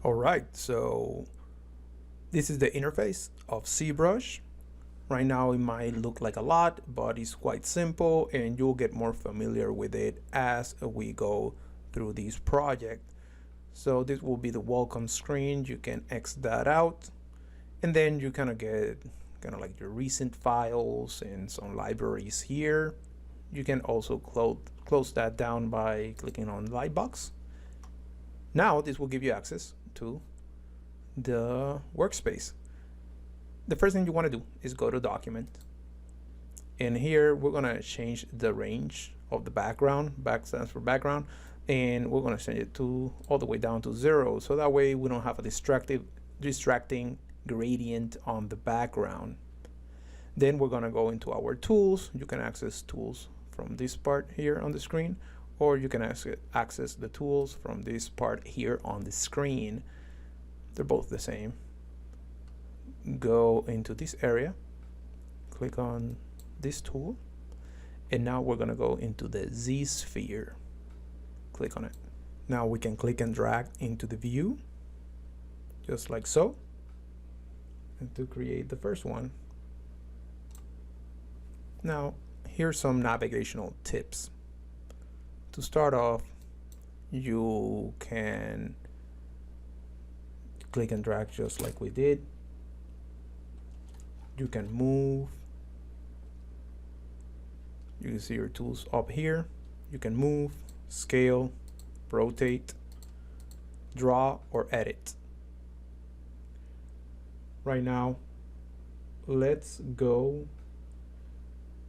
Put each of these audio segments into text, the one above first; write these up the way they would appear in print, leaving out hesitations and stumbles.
Alright, so this is the interface of ZBrush. Right now it might look like a lot, but it's quite simple and you'll get more familiar with it as we go through this project. So this will be the welcome screen. You can X that out and then you kind of get like your recent files and some libraries here. You can also close that down by clicking on Lightbox. Now this will give you access to the workspace. The first thing you want to do is go to document, and here we're going to change the range of the background. Back stands for background, and we're going to change it to all the way down to 0, so that way we don't have a distracting gradient on the background. Then we're going to go into our tools. You can access tools from this part here on the screen, or you can access the tools from this part here on the screen. They're both the same. Go into this area, click on this tool, and now we're going to go into the Z sphere. Click on it. Now we can click and drag into the view, just like so, and to create the first one. Now here's some navigational tips. To start off, you can click and drag just like we did. You can move. You can see your tools up here. You can move, scale, rotate, draw, or edit. Right now, let's go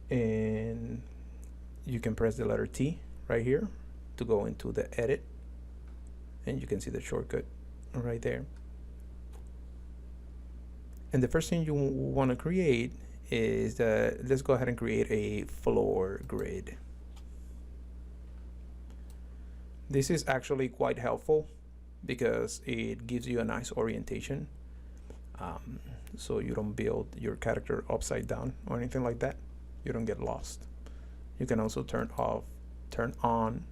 and you can press the letter T right here to go into the edit, and you can see the shortcut right there. And the first thing you want to create is let's go ahead and create a floor grid. This is actually quite helpful because it gives you a nice orientation, so you don't build your character upside down or anything like that. You don't get lost. You can also turn on.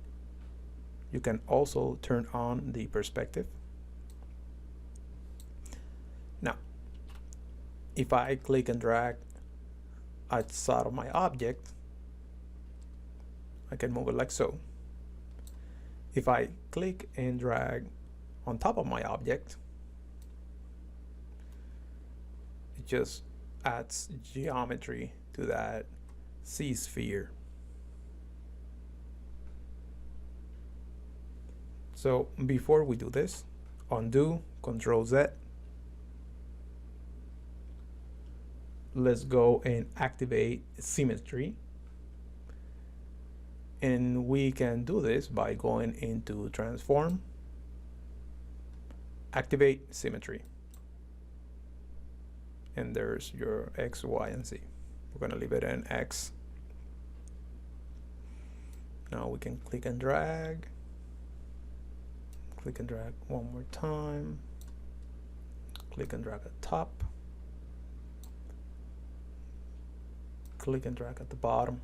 You can also turn on the perspective. Now, if I click and drag outside of my object, I can move it like so. If I click and drag on top of my object, it just adds geometry to that Z sphere. So before we do this, undo, Control Z. Let's go and activate symmetry. And we can do this by going into transform, activate symmetry. And there's your X, Y, and Z. We're gonna leave it in X. Now we can click and drag. Click and drag one more time. Click and drag at top. Click and drag at the bottom.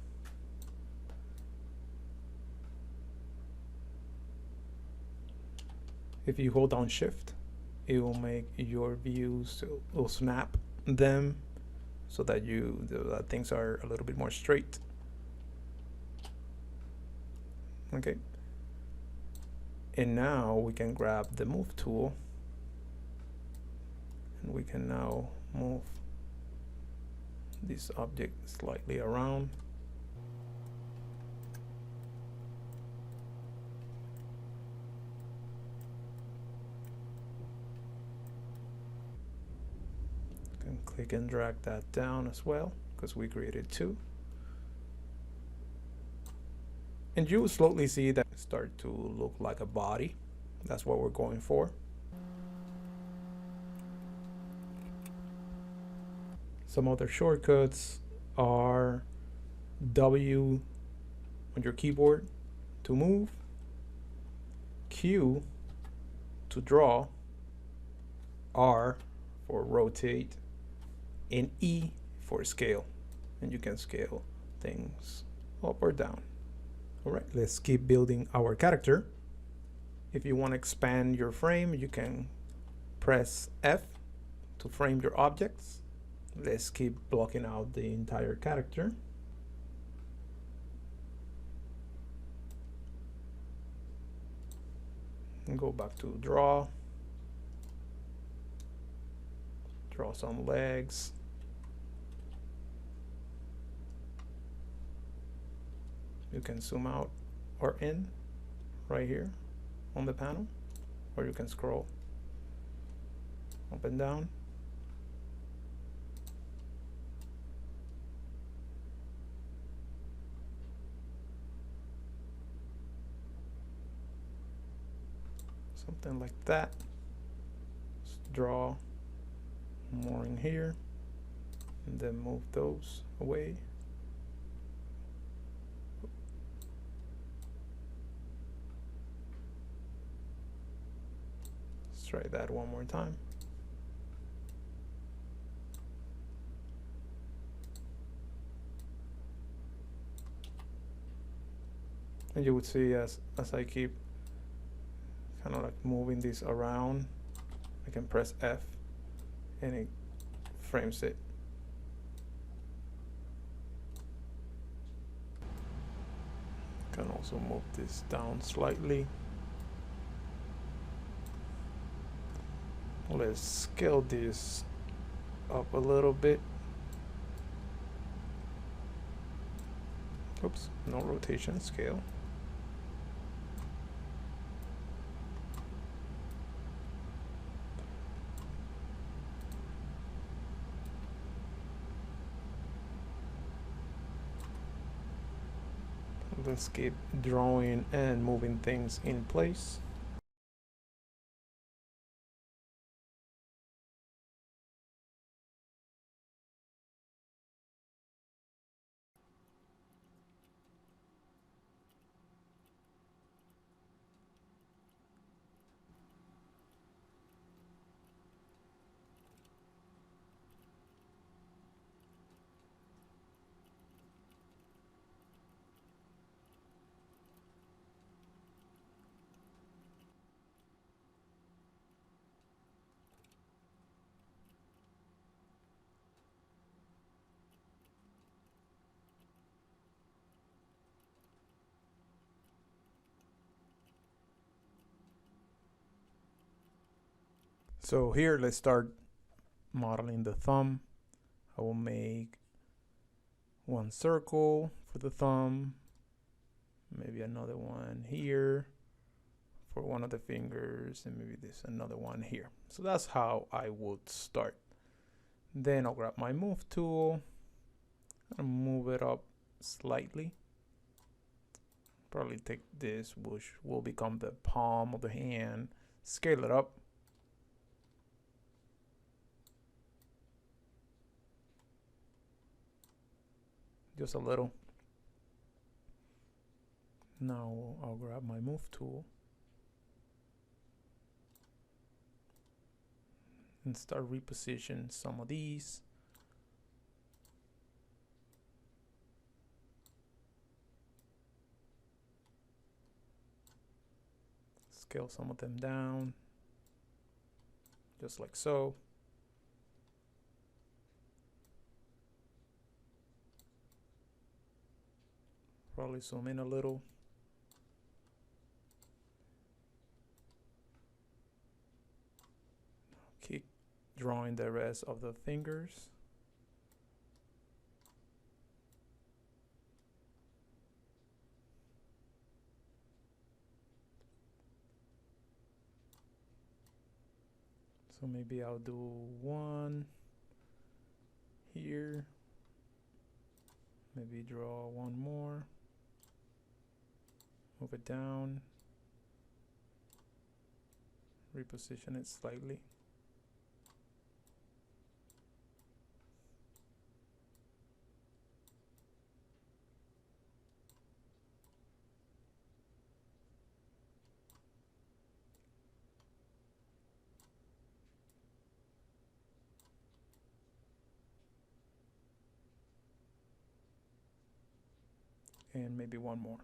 If you hold down Shift, it will make your views, will snap them so that things are a little bit more straight. Okay. And now we can grab the move tool, and we can now move this object slightly around. You can click and drag that down as well, because we created two. And you will slowly see that start to look like a body. That's what we're going for. Some other shortcuts are W on your keyboard to move, Q to draw, R for rotate, and E for scale. And you can scale things up or down. All right, let's keep building our character. If you want to expand your frame, you can press F to frame your objects. Let's keep blocking out the entire character. And go back to draw some legs. You can zoom out or in right here on the panel, or you can scroll up and down. Something like that. Just draw more in here and then move those away. Let's try that one more time. And you would see as I keep kind of like moving this around, I can press F and it frames it. Can also move this down slightly. Let's scale this up a little bit. Oops, no rotation, scale. Let's keep drawing and moving things in place. So here, let's start modeling the thumb. I will make one circle for the thumb, maybe another one here for one of the fingers, and maybe this another one here. So that's how I would start. Then I'll grab my move tool and move it up slightly. Probably take this, which will become the palm of the hand, scale it up. Just a little. Now I'll grab my move tool and start reposition some of these. Scale some of them down, just like so. Probably zoom in a little. Keep drawing the rest of the fingers. So maybe I'll do one here. Maybe draw one more. Move it down. Reposition it slightly. And maybe one more.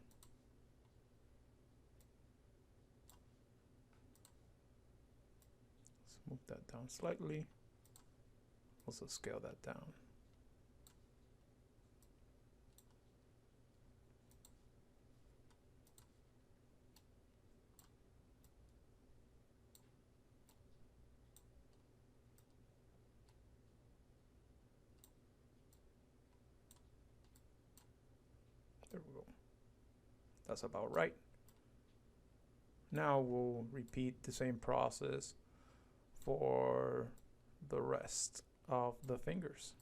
Move that down slightly. Also scale that down. There we go. That's about right. Now we'll repeat the same process for the rest of the fingers.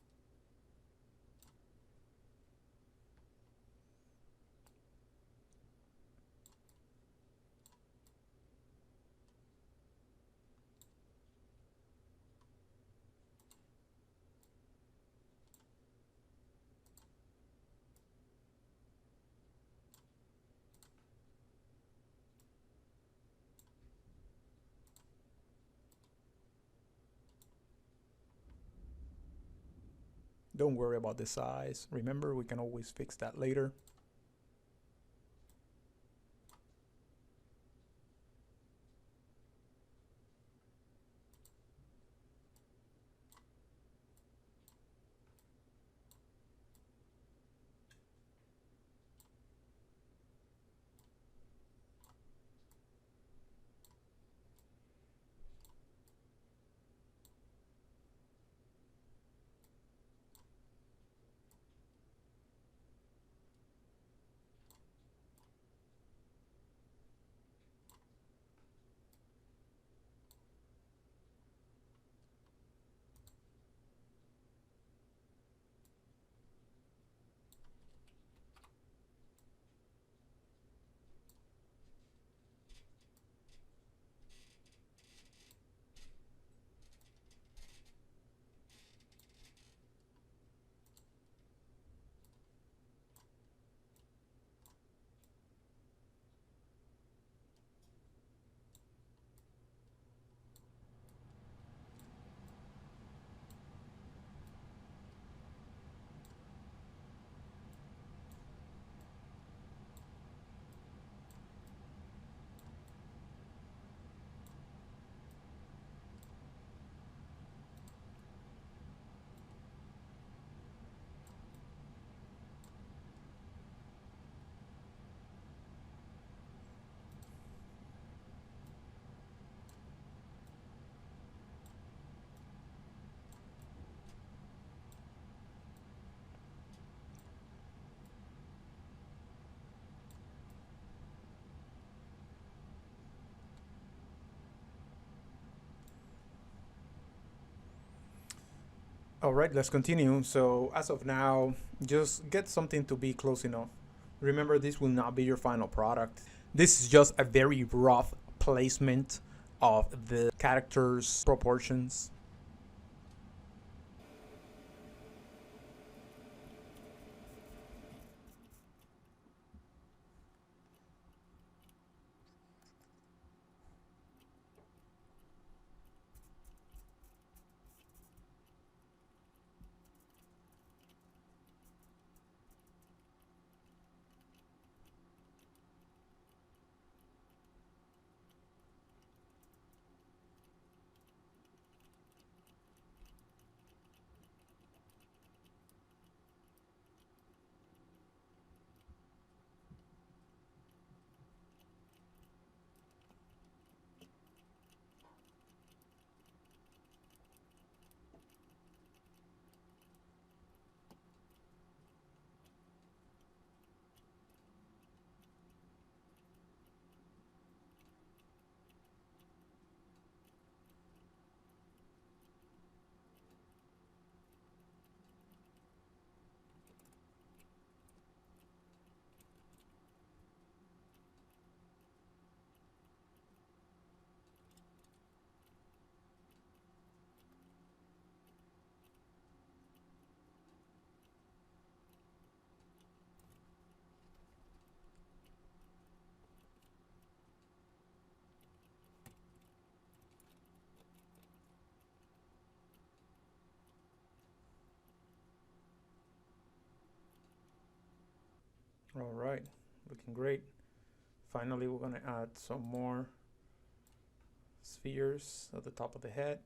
Don't worry about the size. Remember, we can always fix that later. All right, let's continue. So as of now, just get something to be close enough. Remember, this will not be your final product. This is just a very rough placement of the characters' proportions. All right, looking great. Finally, we're gonna add some more spheres at the top of the head.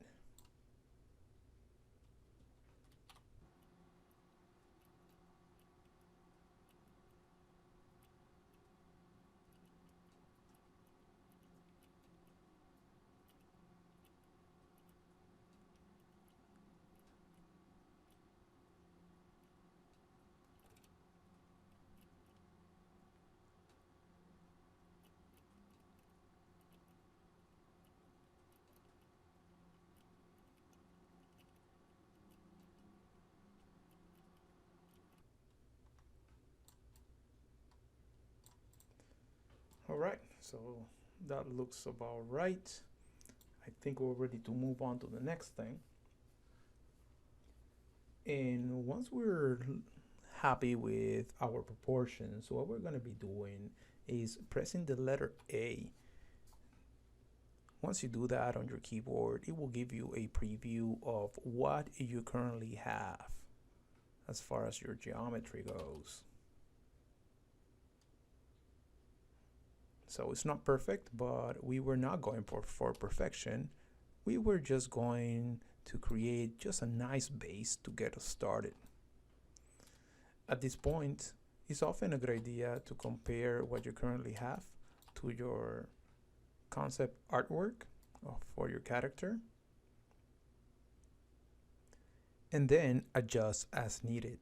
All right, so that looks about right. I think we're ready to move on to the next thing. And once we're happy with our proportions, what we're going to be doing is pressing the letter A. Once you do that on your keyboard, it will give you a preview of what you currently have as far as your geometry goes. So it's not perfect, but we were not going for perfection. We were just going to create just a nice base to get us started. At this point, it's often a good idea to compare what you currently have to your concept artwork for your character, and then adjust as needed.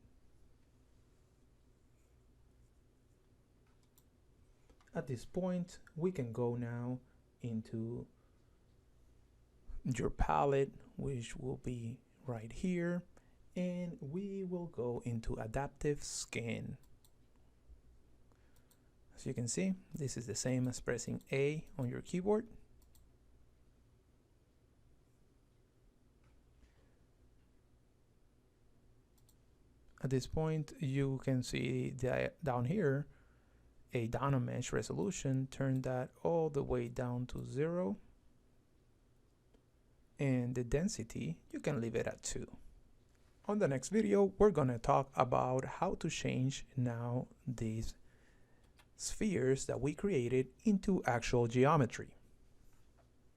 At this point, we can go now into your palette, which will be right here, and we will go into adaptive skin. As you can see, this is the same as pressing A on your keyboard. At this point, you can see that down here, a Dynamesh resolution, turn that all the way down to 0. And the density, you can leave it at 2. On the next video, we're gonna talk about how to change now these spheres that we created into actual geometry.